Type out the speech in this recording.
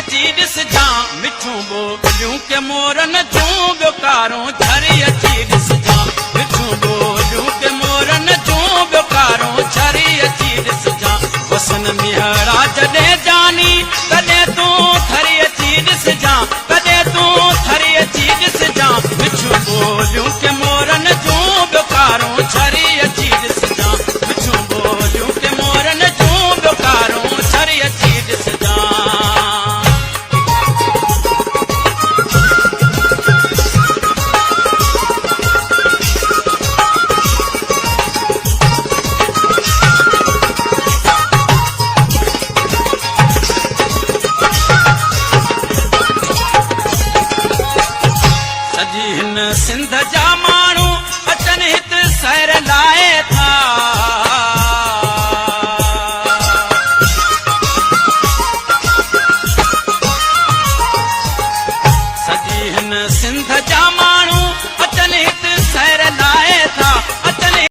अची ॾिसजां मिठूं ॿोलियूं के मोरन जूं ॿियो कारो झरी अची ॾिसजां मिठूं ॿोलियूं के मोरन जूं ॿियो कारो झरी अची ॾिसजां वसन मिहरा जॾहिं जानी तॾहिं तूं थरी अची ॾिसजां तॾहिं तूं थरी अची ॾिसजां मिठूं ॿोलियूं के मोरन जूं ॿियो कारो झरी अची ॾिसजां मिठूं ॿोलियूं के मोरन जूं ॿियो कारो झरी अची ॾिसजां सिंध जा माण्हू अचनि हिते सैर लाइ था सॼी हिन सिंध जा